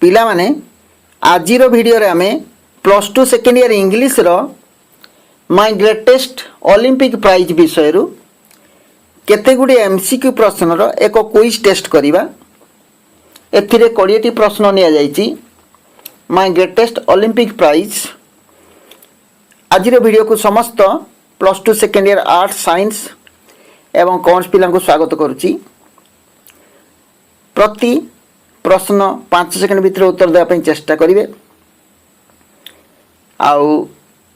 पिला माने आजिर वीडियो रे आमे plus two second year English रो माय ग्रेटेस्ट ओलंपिक प्राइज विषय रु केते गुडी एमसीक्यू प्रश्न रो एक क्विज टेस्ट करिबा। एथिरे 20 टी प्रश्न निया जाईची माय ग्रेटेस्ट ओलंपिक प्राइज। आजिर वीडियो को समस्त plus two second year art science एवं कॉमर्स पिला को स्वागत करुची। प्रति प्रश्न 5 सेकेंड भितर उत्तर देवा चेष्टा करेंगे। आउ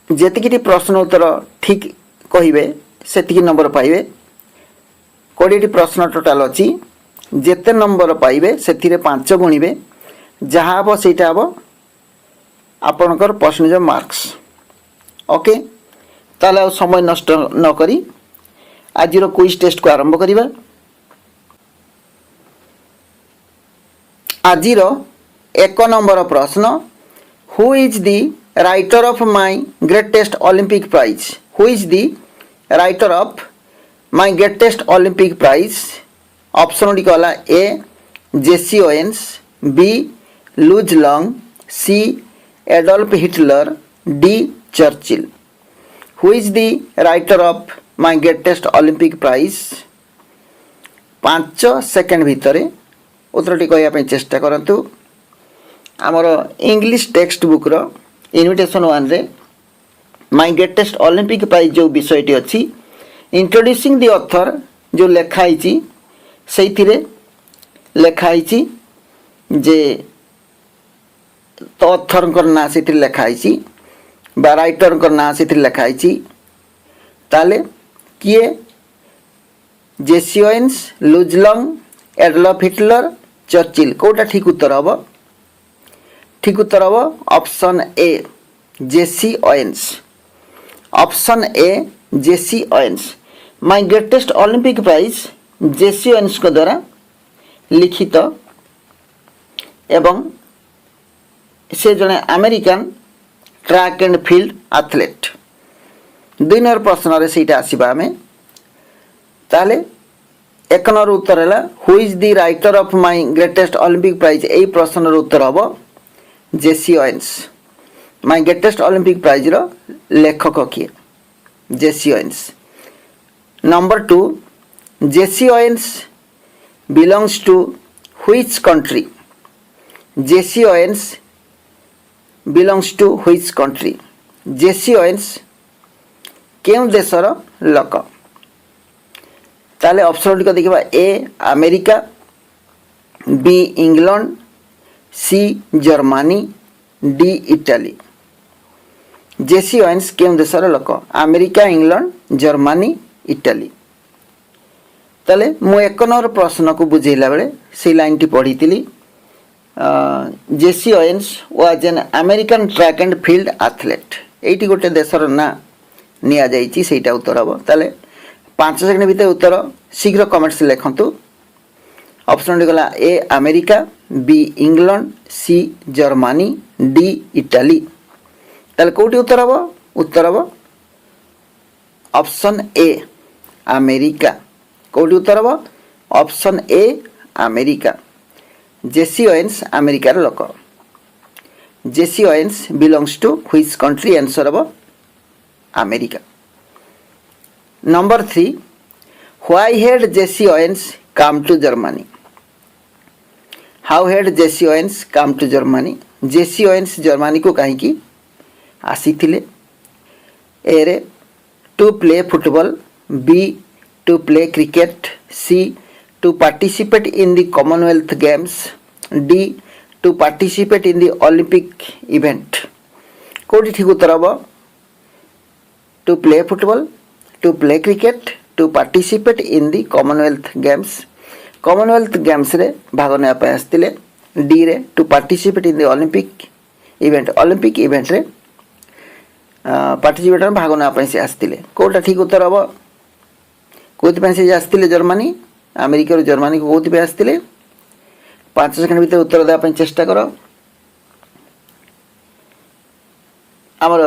जेतिकी प्रश्न उत्तर ठीक कहे से नंबर पाइबे। 20 प्रश्न टोटाल अच्छी जेते नंबर पाइबे से 5 गुणिबे जहाँ हम से हम आपणकर परसेंटेज मार्क्स। ओके ताले समय नष्ट न करी आजिर क्विज टेस्ट को आरंभ करिबा। आजिर 1 नंबर प्रश्न who is the writer of my greatest Olympic prize. Who is the writer of my greatest Olympic prize. Option गुडी कहला A Jesse Owens, B Luz Long, C Adolf Hitler, D Churchill. Who is the writer of my greatest Olympic prize. 5 second भितर उत्तरटी कहवाई चेष्टा करतु। आमर English text book रो invitation 1 रे माय ग्रेटेस्ट ओलंपिक प्राइज जो विषयटी अच्छी इंट्रोड्यूसिंग दी ऑथर जो लेखाई से लेखाई जे तो ऑथर ना से लेखाई बा राइटर ना से लेखाई ताले किए Jesse Owens, Luz Long, Adolf Hitler, Churchill कोटा ठीक उत्तर हम। ठीक उत्तर हम option A Jesse Owens. Option A Jesse Owens. My greatest Olympic Prize Jesse Owens को द्वारा लिखित एवं से जने American track and field athlete. 2 नंबर प्रश्न रे सेटा आसीबा हमें ताले 1 नंबर उत्तर है who is the writer of my greatest Olympic prize. यही प्रश्न उत्तर हम Jesse Owens. My greatest Olympic prize रो लेखक किए Jesse Owens. Number 2 Jesse Owens belongs to which country. Jesse Owens belongs to which country. Jesse Owens केउं देशर लोक। ताले ऑप्शन गुडी देखिबा A America, B England, C Germany, D Italy. Jesse Owens केउं देशर लोक। America, England, Germany, Italy. ताले मु 1 नंबर प्रश्न को बुझेला बेले से लाइन टी पढ़ी थिली Jesse Owens was an American track and field athlete. एटी गोटे देशर ना निया जाइछि सेटा उत्तर हम। ताले 5 सेकेंड भीतर उत्तर शीघ्र कमेंट्स लिखतु। ऑप्शन गला A America, B England, C Germany, D Italy. ताले कोटी उत्तर हम। उत्तर हम ऑप्शन ए अमेरिका। कोटी उत्तर हम option A America. Jesse Owens अमेरिकार लोक। Jesse Owens belongs to which country. Answer हम America. Number 3 why had Jesse Owens come to Germany. How had Jesse Owens come to Germany. Jesse Owens Germany को कहीं आसी थिले। A रे to play football, B to play cricket, C to participate in the Commonwealth Games, D to participate in the Olympic event. कोटी ठीक उत्तर हम to play football, to play cricket, to participate in the Commonwealth Games. Commonwealth Games रे भाग ने आसते। D रे to participate in the Olympic event. Olympic event रे पार्टिसिपेट भाग ने से आसते। कोटा ठीक उत्तर हम कौन से आसते जर्मनी अमेरिका जर्मनी को कौन आसते। 5 सेकेंड भीतर उत्तर देवाई चेष्टा कर। आमर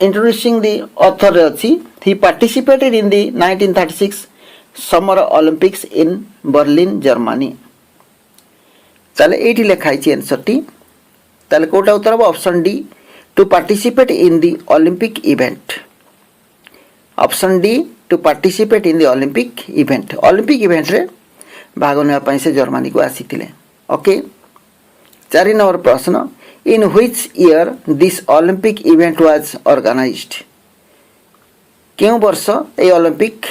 इंट्रोड्यूसिंग दी ऑथर रे अच्छी he participated in the 1936 summer Olympics in Berlin Germany. ताले एठी लेखा है आंसर टी ताले कोटा उत्तर हम option D to participate in the Olympic event option D to participate in the Olympic event रे भाग ने से जर्मनी को आसी ओके 4 नंबर प्रश्न in which year this Olympic event was organised क्यों वर्ष ये ओलंपिक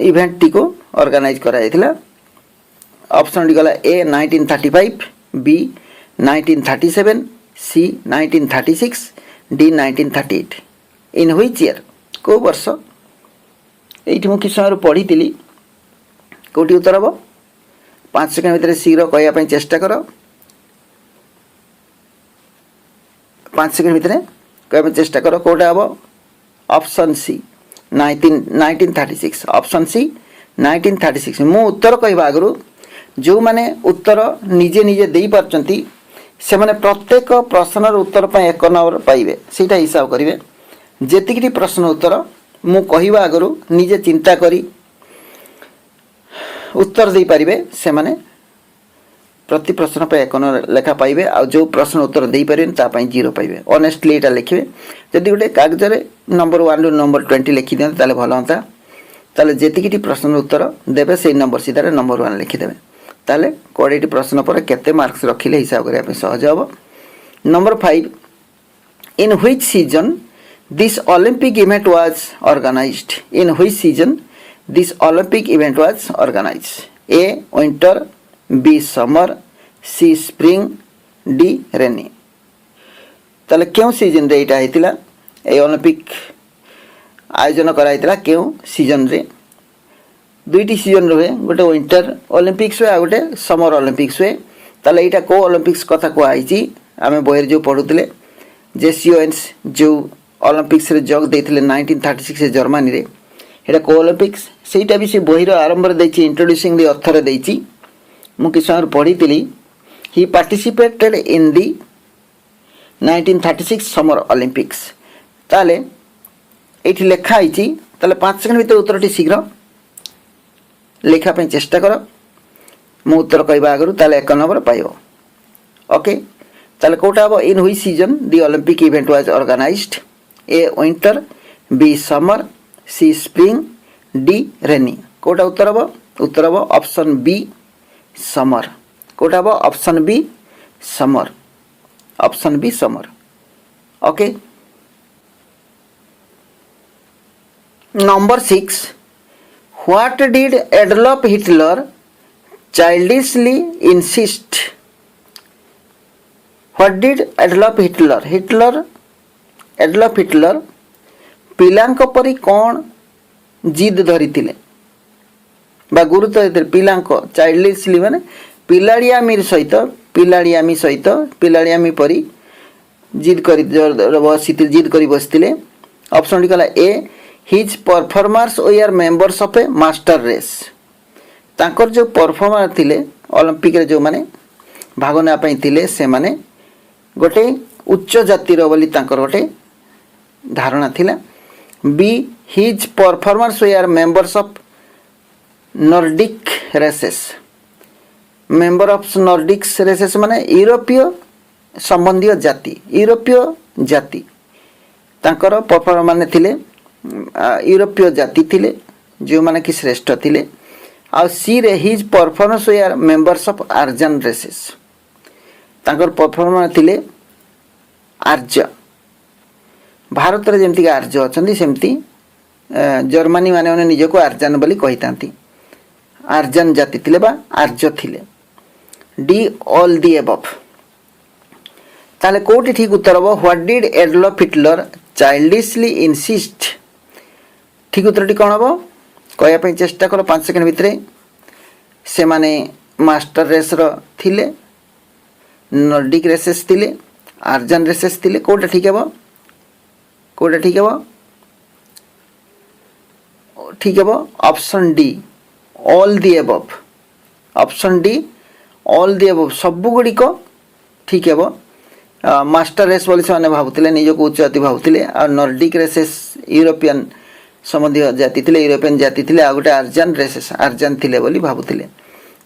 इवेंट टी को ऑर्गेनाइज कराइथिला ऑप्शन डी गला A 1935 B 1937 C 1936 D 1938 in which year को वर्ष एठी मु किस समय पढ़ी कोटी उत्तर हम 5 सेकेंड भितर शीघ्र कहवाई चेष्टा कर 5 सेकेंड भितर कहवाई चेष्टा कर कोटा हम ऑप्शन सी 1936 ऑप्शन सी 1936 मु उत्तर कहवा आगु जो माने उत्तर निजे निजे दे पारचंती से माने प्रत्येक प्रश्नर उत्तर पर 1 नंबर पाइबे सेटा हिसाब करिवे जेतिकी प्रश्न उत्तर मु कहवा आगु निजे चिंता करी उत्तर दे पारिबे से माने प्रति प्रश्न पर 1 नंबर लेखा पाइबे आ जो प्रश्न उत्तर दे पारिबे ता पई 0 पाइबे ऑनेस्टली एटा लिखिबे जदि गोटे कागज रे नंबर 1 रु नंबर 20 लिखि दियंते ताले भलो होता ताले जेतिकी प्रश्न उत्तर देबे से नंबर सीधा नंबर 1 लिखि देबे ताले 20 प्रश्न पर केते मार्क्स रखिले हिसाब करिया पे सहज हबो number 5 in which season this Olympic event was organised in which season this Olympic event was organised A winter B summer C spring D rainy ताले क्यों सीजन रे एटा हेतिला ए ओलंपिक आयोजन कराइतिला क्यों सीजन रे दुईटी सीजन रहे गोटे विंटर ओलंपिक्स हुए आ गोटे समर ओलंपिक्स हुए ताले एटा को ओलंपिक्स कथा को आइची आमे बहिर जो पढुतले जेसीओएन्स जो ओलंपिक्स रे जग देथिले 1936 से जर्मनी रे एटा को ओलंपिक्स सेटा भी से बहिर आरंभ रे देछि इंट्रोड्यूसिंग द ऑथर देछि मु किसान पढितिली he participated in the 1936 summer Olympics ताले एठी लेखा आइची ताले 5 सेकंड भीतर उत्तरटी शीघ्र लेखा पे चेष्टा कर मु उत्तर कहबा आगु ताले 1 नंबर पाइबो ओके ताले कोटा अब in which season the Olympic event was organised A winter B summer C spring D rainy कोटा उत्तर अब ऑप्शन बी समर कोटा अब option B summer okay number 6 what did Adolf Hitler childishly insist what did Adolf Hitler पिलांक परी कौन जिद धरी बा गुरुत्व देते पिलांक चाइल्डिशली माने पिलाड़ियामी सहित पिलाड़ियामी परी जिद करी बसते ऑप्शन डी कला A his performers were members of a master race तांकर जो परफॉर्मर थिले ओलंपिक रे जो माने भाग ना पई थिले से माने गोटे उच्च जातिर बोली तांकर गोटे धारणा थिला बी his performers were members of Nordic races member of Nordic races माने यूरोपीय संबंधी जाति तांकर परफॉर्मर माने थिले यूरोपीय जाति थिले जो माने कि श्रेष्ठ थिले आ सी रे his performance way members of आर्जन रेसेस तांकर परफॉर्मर थिले आर्य भारत रे जेमति आर्य अछंती सेमति जर्मनी माने निज को आर्जन बोली कहितांती आर्जन जाति थिले बा आर्य थिले डी ऑल दी अबव ताले कोटी ठीक उत्तर हो what did Adolf Hitler childishly insist ठीक उत्तरटी कौन हम कहवाई चेष्टा कर 5 सेकेंड भितर से माने मास्टर रेस थिले नॉर्डिक रेसेस थिले आर्जन रेसेस थिले कोटा ठीक है ठीक है option D all the above option D all the above सब गुड़िक ठीक है मास्टर रेस बोली से भावुले निजक उच्च जाति भावुले आ नॉर्डिक रेसेस यूरोपियन संबंधी जाति थे यूरोपियन जाति थे आ गोटे आर्जन रेसेस आर्जन थिले बोली भावुले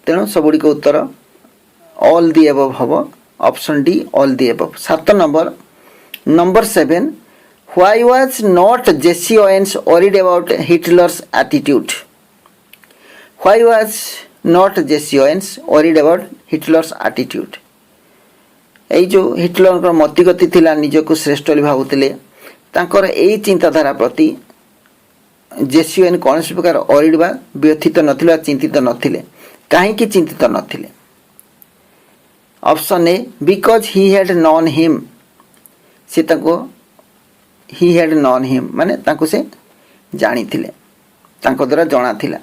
तेणु सबुड़ी उत्तर ऑल दी एबव हब option D all the above 7 number 7 why was not Jesse Owens worried about Hitler's attitude why was not Jesse Owens worried about Hitler's attitude এই जो हिटलर मतिगति थिला निजको श्रेष्ठ बोली भावुतिले तांकर एई चिंताधारा प्रति जेसी ओवेन कौन प्रकार अरिड बा व्यथित नथिला चिंतित नथिले काहेकि चिंतित नथिले option A because he had known him से ताको ही हैड नॉन हिम माने ताको से जानी थिले तांको द्वारा जଣା थिला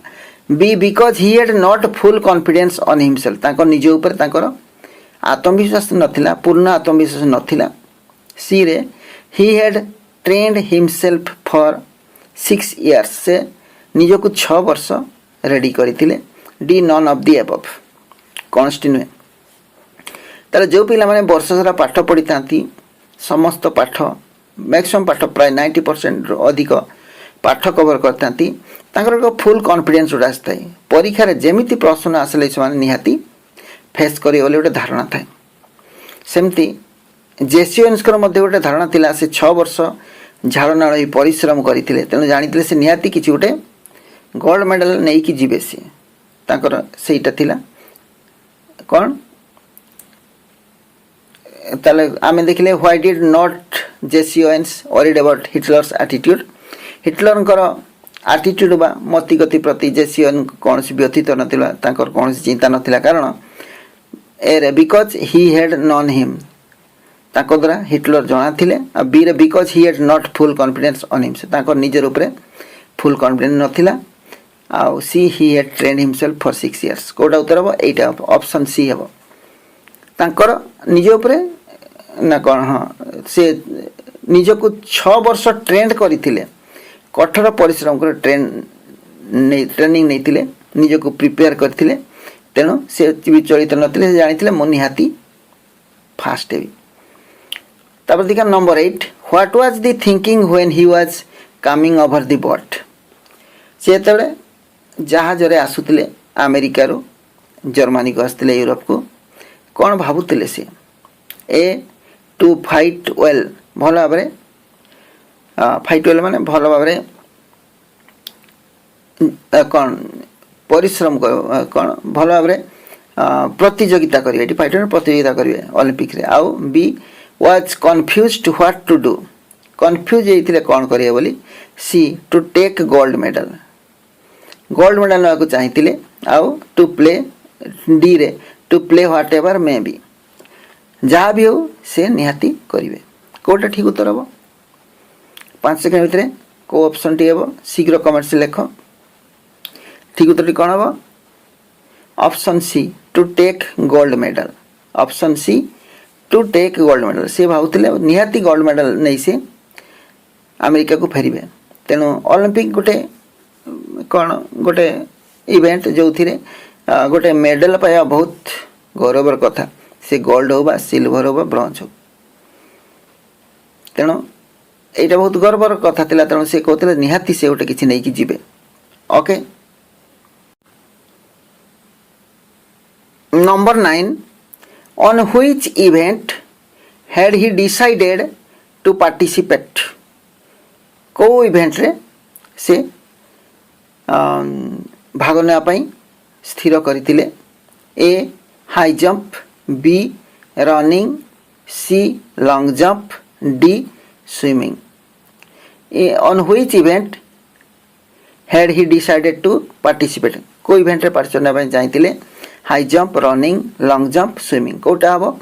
बी because he had not full confidence on himself तांको निज ऊपर तांकर आत्मविश्वास नथिला पूर्ण आत्मविश्वास नथिला सी रे he had trained himself for 6 years से निजको 6 वर्ष रेडी करथिले D none of the above कॉन्स्टी नुहे तार जो पिला माने वर्ष सारा पाठ पढ़ी थांती समस्त पाठ मैक्सिमम पाठ प्राय 90% अधिक पाठ कवर करथांती तांकर एक फुल कॉन्फिडेंस उडा आस्ताय परीक्षा रे जेमिति प्रश्न आसले से माने निहाती फेस करी बोले गोटे धारणा थाए सेमती जेसी ओवेन्सकर मध्य गोटे धारणा थिला से 6 वर्ष झाड़नाड़ ही परिश्रम करते तेणु जानी से निहाती किसी गोटे गोल्ड मेडल नहीं कि जीवे सी तांकर सेटा थिला कौन ताले आमे देखले why did not Jesse Owens worried about Hitler's attitude Hitler attitude बा मतिगति प्रति जेसी ओवेन कौन व्यथित नथिला तांकर कौन चिंता नथिला कारण A because he had known him ताको द्वारा हिटलर जଣା थिले आ बी रे because he had not full confidence on him से ताको निजर ऊपर फुल कॉन्फिडेंस नथिला आ C he had trained himself for 6 years कोडा उत्तर हो एटा ऑप्शन सी हेबो तांकर निज ऊपर ना कोन हां से निजको 6 वर्ष ट्रेंड करथिले कठोर परिश्रम कर ट्रेनिंग नैथिले निजको प्रिपेयर करथिले तेणु से विचलित नथिले जानिथिले मो निहाती फास्ट हेबी तापर देखा number 8 what was the thinking when he was coming over the boat से तळे जहाज रे आसुतिले अमेरिका रो जर्मनी को आसतिले यूरोप को कोन भाबुतिले से ए टू फाइट वेल भल भाव फाइट वेल माने भल भाव कौन परिश्रम कौन भल भाव प्रतियोगिता करेंगे फाइट प्रतियोगिता करेंगे ओलंपिक रे आउ B was confused what to do confuse होते कौन करेंगे बोली C to take gold medal ना चाहिए आउ टू प्ले डी रे to play whatever may be जहाँ भी हो से निहाती करेंगे कौटा ठीक उत्तर हम 5 सेकेंड भितर को ऑप्शन टी हम शीघ्र कमेंट से लेख ठीक उत्तर कौन हम option C to take gold medal option C to take gold medal से भावुले निहाती गोल्ड मेडल नहीं से अमेरिका को फेरबे तेणु ओलंपिक गोटे कौन गोटे इवेंट जो थी गोटे मेडल पाया बहुत गौरवर कथा से गोल्ड हो बा सिल्वर हो बा ब्रोंज हो तेणु यहाँ बहुत गर्वर कथा थिला तेणु से कहते निहाती से गोटे किसी नहीं कि जीवे okay number 9 on which event had he decided to participate को इवेंट रे से भाग नापी स्थिर करथिले A high jump B running C long jump D swimming on which event had he decided to participate को इवेंट रे पार्टिसिपेट करने चाहिए high jump running long jump swimming कोटा हम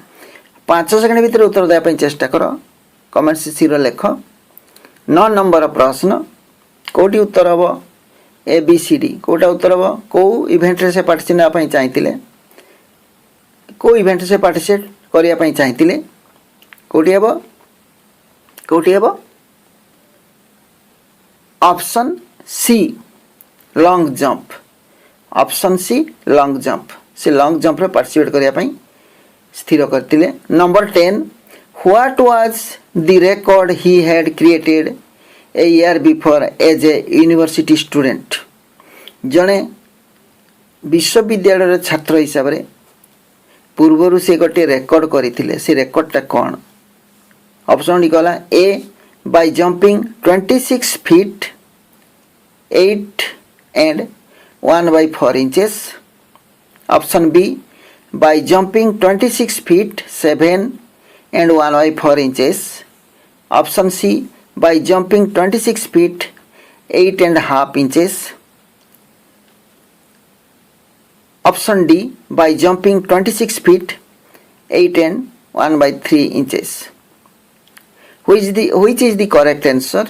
5 सेकेंड भितर उत्तर देवाई चेष्टा कर कमेंट शीघ्र लेख 9 नंबर प्रश्न कौटी उत्तर हम ए बी सी डी कोटा उत्तर हम कौ इवेंट रे से पार्टिसिपेट चाहिए को इवेंट से पार्टिसिपेट करने चाहिए कौटी हम option C long jump option C long jump से लॉन्ग जंप रे पार्टिसिपेट करने स्थिर करते number 10 what was the record he had created a year before as a university student जड़े विश्वविद्यालय छात्र हिसाब से पूर्वर से गोटे रेकर्ड करते से रेकर्डटा कौन ऑप्शन डी कहला ए by jumping 26 feet 8 and 1/4 inches, option B by jumping 26 feet 7 and 1/4 inches, option C by jumping 26 feet 8.5 inches, option D by jumping 26 feet 8 and 1/3 inches. Which is the correct answer?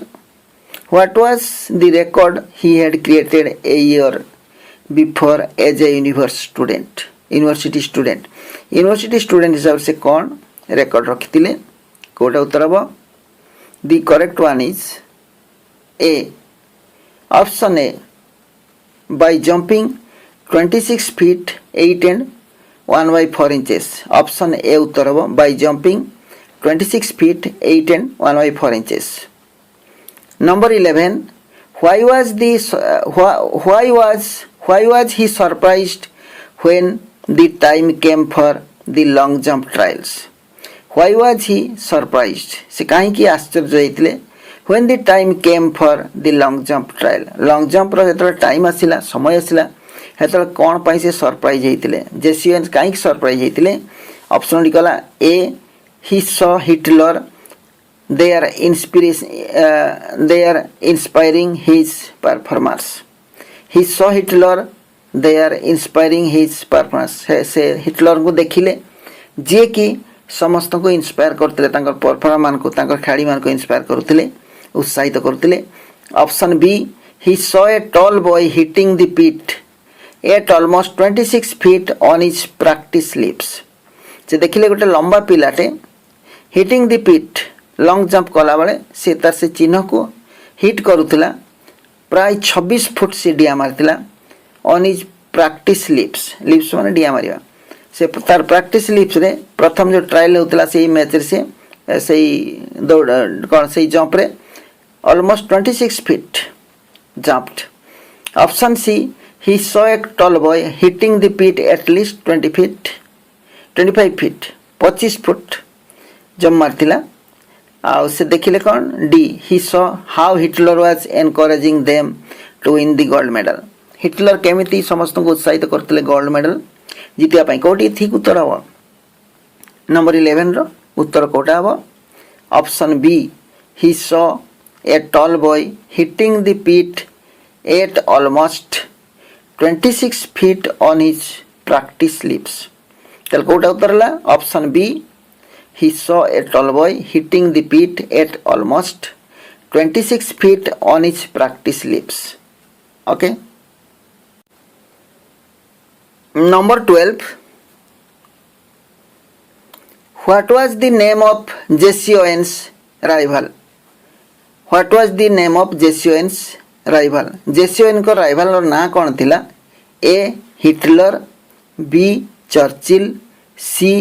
What was the record he had created a year before as a university student? University student हिसाब से कौन record रखिथिले Kota उत्तर हबो? The correct one is A. Option A by jumping 26 feet 8 and 1/4 inches. Option A उत्तर हबो by jumping 26 feet 8 and 1/4 inches. Number 11. Why was he surprised when the time came for the long jump trials? Why was he surprised? से कहीं की आश्चर्य होइतिले when the time came for the long jump trial. long jump row जेतरा time आसिला समय आसिला हेतरा कोन पई से surprise हेतिले जेसीएन कहीं की surprise हेतिले option D कहला ए he saw Hitler they are inspiring his performance. He saw Hitler they are inspiring his performance. से Hitler को देखिले जे कि समस्त को इंस्पायर करते परफॉर्मेंस को खेलाड़ी मान को इंस्पायर करते उत्साहित करते. Option B he saw a tall boy hitting the pit at almost 26 feet on his practice leaps. से देखिले गोटे लंबा पिलाटे hitting the pit long jump कला बेले से तार से चिन्ह को हिट करुला प्राय 26 फुट से डिया मारतिला ऑन इज प्रैक्टिस लिप्स माने डिया मारिया से तार प्रैक्टिस लिप्स रे प्रथम जो ट्रायल होतला से मैच रे से दौड़ कौन से जंप रे almost 26 feet jumped. Option C he saw a tall boy hitting the pit at least 25 feet 25 foot jump मारतिला आ से देखिले कौन D he saw how Hitler was encouraging them to win the gold medal. Hitler केमिति समस्त को उत्साहित करथिले गोल्ड मेडल जितिया पई कोटी ठीक उत्तर हबो. नंबर 11 रो उत्तर कोटा हबो option B he saw a tall boy hitting the pit at almost 26 feet on his practice leaps. तल कोटा उत्तरला option B he saw a tall boy hitting the pit at almost 26 feet on his practice leaps. Okay. Number 12. What was the name of Jesse Owens' rival? What was the name of Jesse Owens' rival? Jesse Owens को rival और ना कौन थिला? A. Hitler, B. Churchill, C.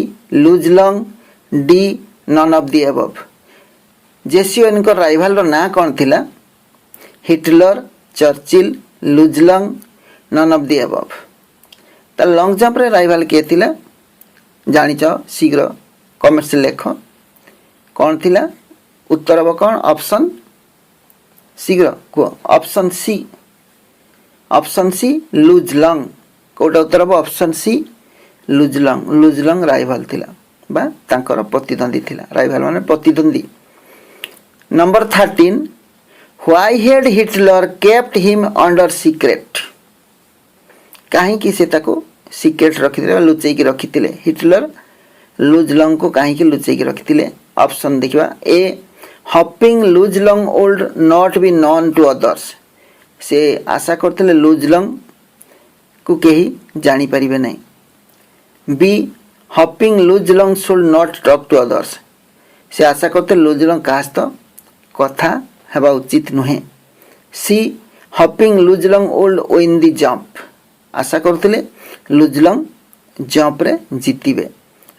Luzlong, D none of the above. Jesse Owen को rival रो ना कौन थिला? Hitler, Churchill, Luz Long, none of the above. त लॉन्ग जंप रे राइवल के थिला जानिच शीघ्र कमेंट से लेख कौन थिला उत्तर अब कौन ऑप्शन शीघ्र को ऑप्शन सी लुजलंग कोटा उत्तर अब ऑप्शन सी लुजलंग राइवल थिला बा तांकर प्रतिद्वंदी थिला. राइवल माने प्रतिद्वंदी. Number 13. Why had Hitler kept him under secret? कहीं कि से ताको सीक्रेट रखिथिले लुचेई की रखिथिले हिटलर लुजलंग को कहीं कि लुचेई की रखिथिले. ऑप्शन देखिबा A hoping Luz Long would not be known to others. से आशा करथिले लुजलंग को केही जानि परिबे नै. B hoping Luz Long should not talk to others. से आशा करते लुजलंग कास तो कथा हेबा उचित नुहे. C hoping Luz Long would win the jump. आशा करते लुजलंग जंप रे जीतिबे.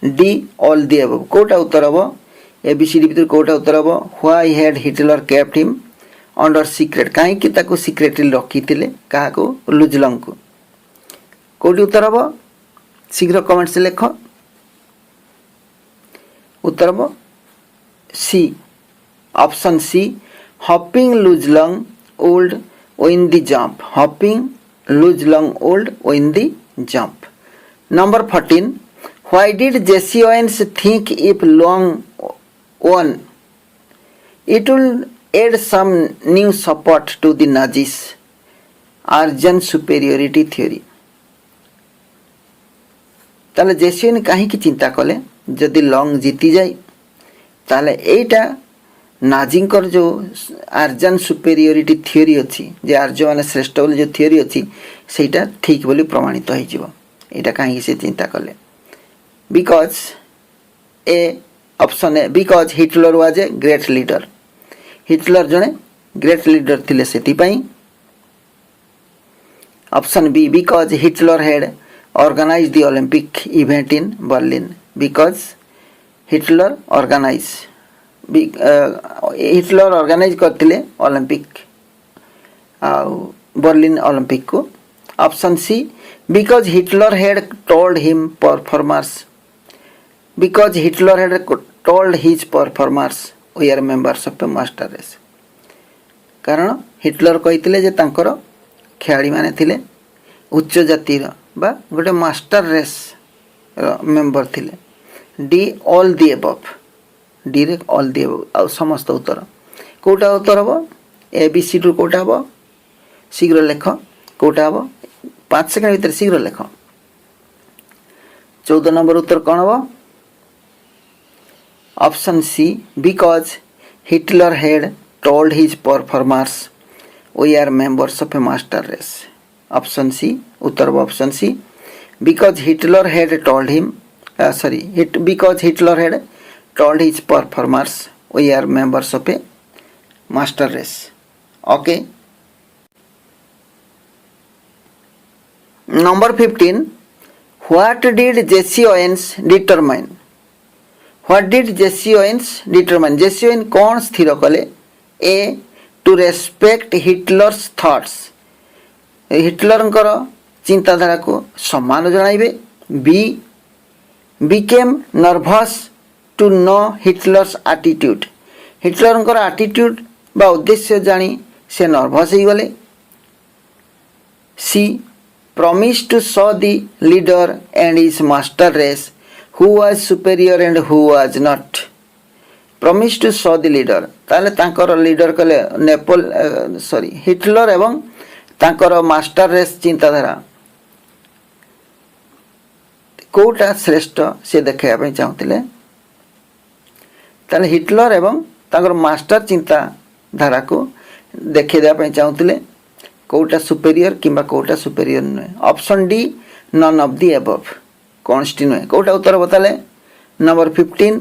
D all the above. कोटा उत्तर हबो एबीसीडी भीतर कोटा उत्तर हबो why had Hitler kept him under secret. काहे कि ताको सीक्रेटली रखिथिले काहा को लुजलंग को. कोटी उत्तर हबो शीघ्र कमेंट से लेख. उत्तर हम C option C hopping loose long old win the jump hopping loose long old win the jump number 14 why did Jesse Owens think if long one it will add some new support to the Nazis Aryan superiority theory ताले जेसीओन कहीं चिंता कले जदि lung जीति जाए ताले एटा नाजींकर जो आर्जन सुपेरियोरिटी थियोरी अच्छी जे आर्य माने श्रेष्ठ बोली जो थियोरी अच्छी सेटा ठीक बोली प्रमाणित हो जीवो एटा कहीं से चिंता कले because A option A because Hitler was a great leader Hitler जने ग्रेट लीडर थिले सेतिपाई option B because Hitler had organise the Olympic event in Berlin because Hitler organise करथिले ओलंपिक बर्लिन ओलंपिक को option C because Hitler had told him performers because Hitler had told his performers we are members of master race कारण Hitler कही जे तांकर खेलाड़ी माने थिले उच्च जातिर बा गोटे मास्टर रेस मेंबर थिले D all the above D रे ऑल दी एबव आ समस्त उत्तर कोटा उत्तर हबो ए बी सी टू कोटा हबो शीघ्र लेख कोटा हबो 5 सेकंड भीतर शीघ्र लेख 14 नंबर उत्तर कोन हबो option C because Hitler had told his performers we are members of a master race option C उत्तर option C because Hitler had told him because Hitler had told his performers we are members of a master race okay number 15 what did Jesse Owens determine What did Jesse Owens determine? Jesse Owens कौन स्थिर कले A to respect Hitler's thoughts Hitler चिंताधारा को सम्मान जनाइबे B became nervous to know Hitler's attitude Hitler attitude बा उद्देश्य जानी से नर्भस हो गले C promise to show the leader and his master race who was superior and who was not promise to show the leader ताले तांकर leader कले Hitler एवं तांकर मास्टर रेस चिंताधारा कोटा श्रेष्ठ से देखा पे चाहते ताले हिटलर एवं तांकर मास्टर चिंताधारा को देखे देवा पे चाहते कोटा सुपेरियर किंबा कोटा सुपेरियर नुहे option D none of the above कौनटी नुहे कौटा उत्तर बताले number 15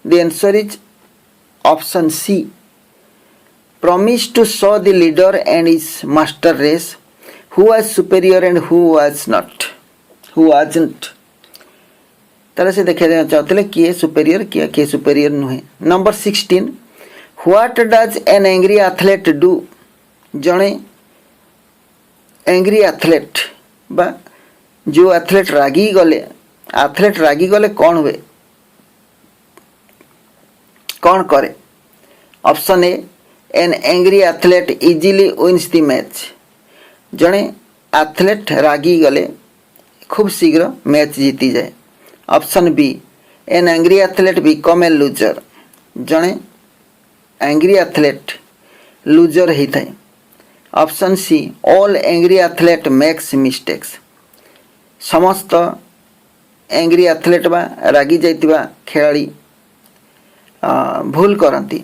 the answer is option C promise to show the leader and his master race who was superior and who was not who wasn't ताले से देखा चाहते किए सुपेरियर किए सुपेरियर नुहे number 16 what does an angry athlete do जणे angry athlete बा जो एथलीट रागी गले कौन हुए कौन करे option A an angry athlete easily wins the match जड़े एथलीट रागी गले खूब शीघ्र मैच जीती जाए option B an angry athlete become a loser जड़े एंग्री एथलीट लूजर होता है option C all angry athlete makes mistakes समस्त एंग्री एथलीट बा रागी जाइतिबा खेलाड़ी भूल करती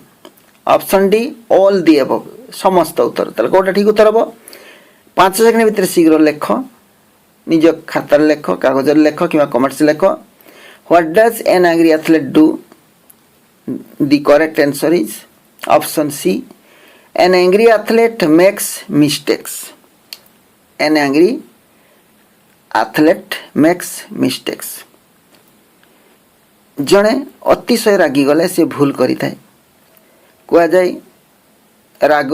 option D all the above समस्त उत्तर ताले कोटा ठीक उत्तर हम 5 सेकंड भीतर शीघ्र लेख निज खातार लेख कागज लेख कि कमेंट्स लेख what does an angry athlete do the correct answer is option C an angry athlete makes mistakes an angry athlete makes mistakes जड़े अतिशय रागी गले से भूल करि थाए कह जाए राग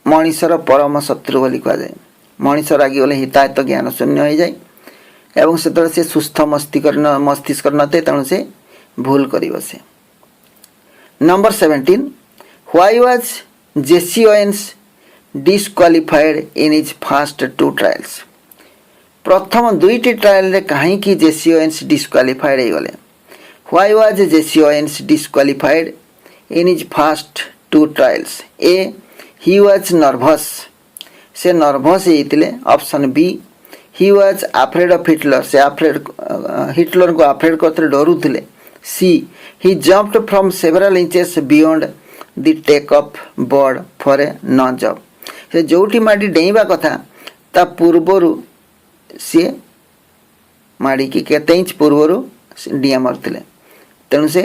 मनीषर परम शत्रु बोली कह जाए मनीष रागी गले हितायत ज्ञान शून्य हो जाए एवं से सुस्थ मस्तिष्क नए तेणु से भूल करिବ से। Number 17 why was Jesse Owens disqualified in his first 2 trials. प्रथम 2टी ट्रायल रे कहीं कि जेसी ओवेन्स डिस्क्वालिफाइड हो गले। Why was Jesse Owens disqualified in his first 2 trials. A he was nervous, से नर्वस होते। Option B he was afraid of Hitler, से हिटलर को अफ्रेड करते डरुले। C he jumped from several inches beyond the take off board for a न jump. से जोटी माड़ी डेइबा कथा ता पूर्वर सी माड़ी की केते इंच पूर्वर डिया मारते, तेणु से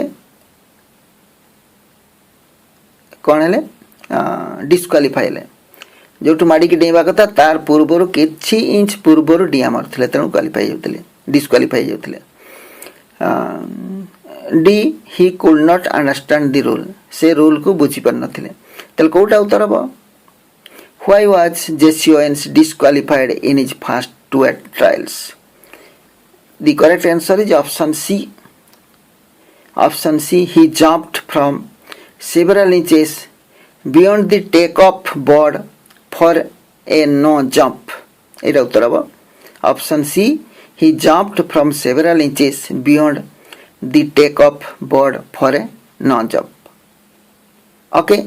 कौन है डिस्क्वालिफाई है। जो माड़ी की डेइबा कथा तार पूर्वर किछि इंच पूर्वर डिया मारते, तेणु क्वालिफाई होते, डिस्क्वालिफाई होते। D he could not understand the rule, से रूल को बुझी पार नथिले। तले कोटा उत्तर हबो why was Jesse Owens disqualified in his first 2 trials. The correct answer is option C. Option C he jumped from several inches beyond the take-off board for a no jump। एटा उत्तर हबो option C he jumped from several inches beyond the take-off board for a no jump। okay,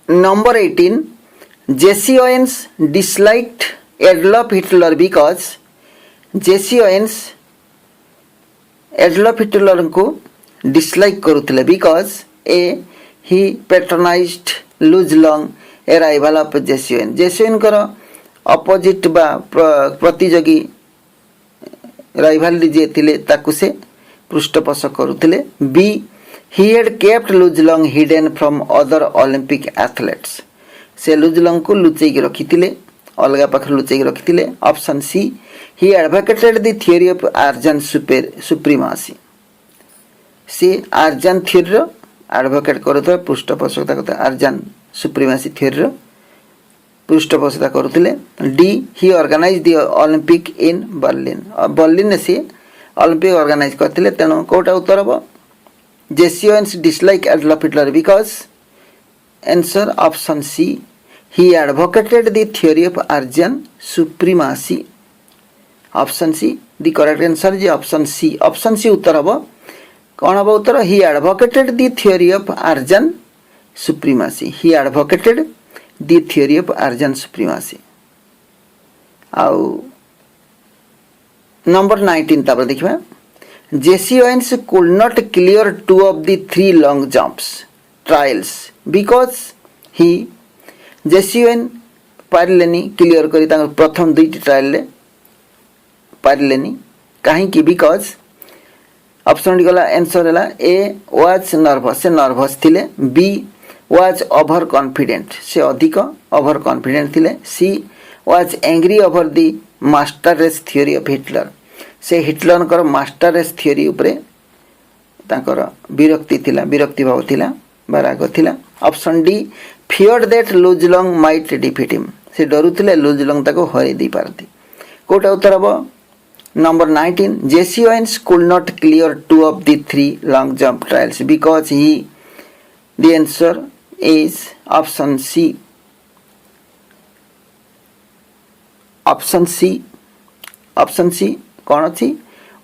number 18 Jesse Owens disliked Adolf Hitler because Jesse Owens Adolf Hitler को dislike करुले because A he patronized Luz Long a rival of Jesse Owen. Jesse Owen कर opposite बा प्रतियोगी rival जे थिले ताकु से पृष्ठपोषक करुले। B he had kept Luz Long hidden from other Olympic athletes, से लुज लंग को लुचेक रखिथिले, अलगा पाखर लुचेक रखिथिले। Option C he advocated the theory of Aryan supremacy, से आर्जन थ्योरी एडवोकेट करुले, पृष्ठपोषकता करते आर्जन सुप्रीमेसी थ्योरी पृष्ठपोषकता करुले। D he organize the Olympic in Berlin, Berlin से ओलंपिक ऑर्गेनाइज करते, तेणु कोटा उत्तर हम Jesse Owens dislike Adolf Hitler because answer option C he advocated the theory of Aryan supremacy. Option C the correct answer is option C. Option C उत्तर हम कौन हम उत्तर he advocated the theory of Aryan supremacy. He advocated the theory of Aryan supremacy. आउ number 19 तापर देखिबा Jesse Owens could not clear 2 of the 3 long jumps trials because he Jesse Owen पारलेनी clear करी प्रथम 2टी ट्रायल रे पारलेनी कहीं बिकॉज ऑप्शन डी गला आंसर है ए वाज नर्वस, से नर्वस थिले। बी वाज ओवर कॉन्फिडेंट, से अधिक ओवर कॉन्फिडेंट थिले। C was angry over the master race theory of Hitler, से हिटलर कर मास्टर रेस थ्योरी उपरे तांकर विरक्ति थिला, विरक्ति भाव थिला बा राग थिला। ऑप्शन डी फियर्ड दैट लुज लंग माइट डिफीट हिम, से डरुथिले लुज लंग ताको हरै दी पारती। कोटा उत्तर हबो number 19 Jesse Owens could not clear 2 of the 3 long jump trials because he the answer is option C. Option C, option C कौन अच्छी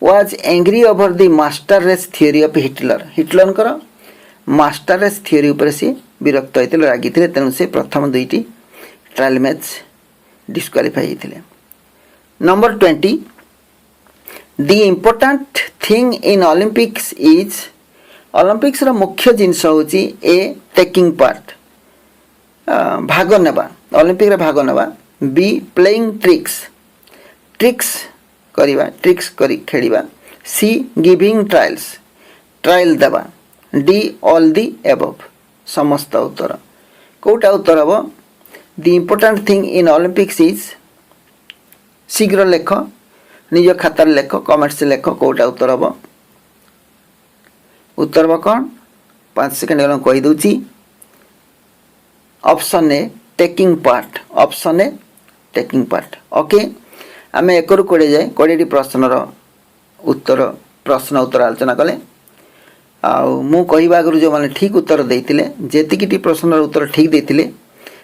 was angry over the master race theory of Hitler. Hitler कर master race theory उपर से विरक्त होते रागी थे, तेणु से प्रथम 2टी ट्रायल मैच डिस्क्वालिफाई होते। Number 20 the important thing in Olympics is Olympics रा मुख्य जिनस होची ए टेकिंग पार्ट भाग नेबा, ओलंपिक रे भाग नेबा। बी प्लेइंग ट्रिक्स, ट्रिक्स करिबा, ट्रिक्स करी खेलिबा। सी गिविंग ट्रायल्स, ट्रायल देबा। डी ऑल दी एबव, समस्त उत्तर। कोटा उत्तर हबो the important thing in Olympics is, शीघ्र लेख, निज खातार लेख, कमेंट से लेख कोटा उत्तर हम। उत्तर हम कौन 5 सेकेंड गला कही दूची। Option A taking part, option A taking part. Okay, um 1 ରୁ 20 जाए 20टी प्रश्न उत्तर आलोचना कले मु कहवा आगु जो मैंने ठीक उत्तर देते जेतिकी प्रश्न उत्तर ठीक देते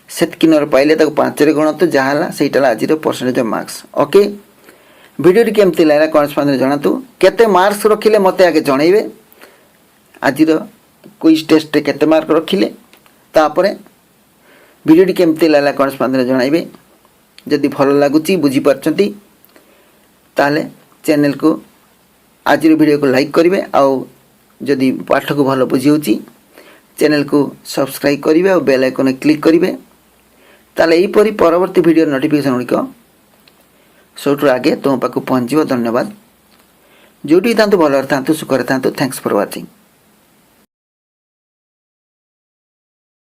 सेतकी नंबर पाइले 5 रे गणतु जहाँ से आज percentage of marks. Okay video केमती लगा कमेंट्स में जनातु केते मार्क्स रखिले मते आगे जनइबे आज क्विज टेस्ट केते मार्क रखिले तापरे वीडियो केमती लगा कमेंट्स में जनइबे जदि भल लगुच बुझी पारछंती ताले चैनल को आज वीडियो को लाइक करेंगे आउ जदि पाठ को भल बुझी होची चैनल को सब्सक्राइब करेंगे और बेल आइकन क्लिक करेंगे ताले यहीपरि परवर्ती वीडियो नोटिफिकेशन गुड़िक सबुठ आगे तुम पाक पहुँच। धन्यवाद। जोटी था भल था सुखरे था। Thanks for watching.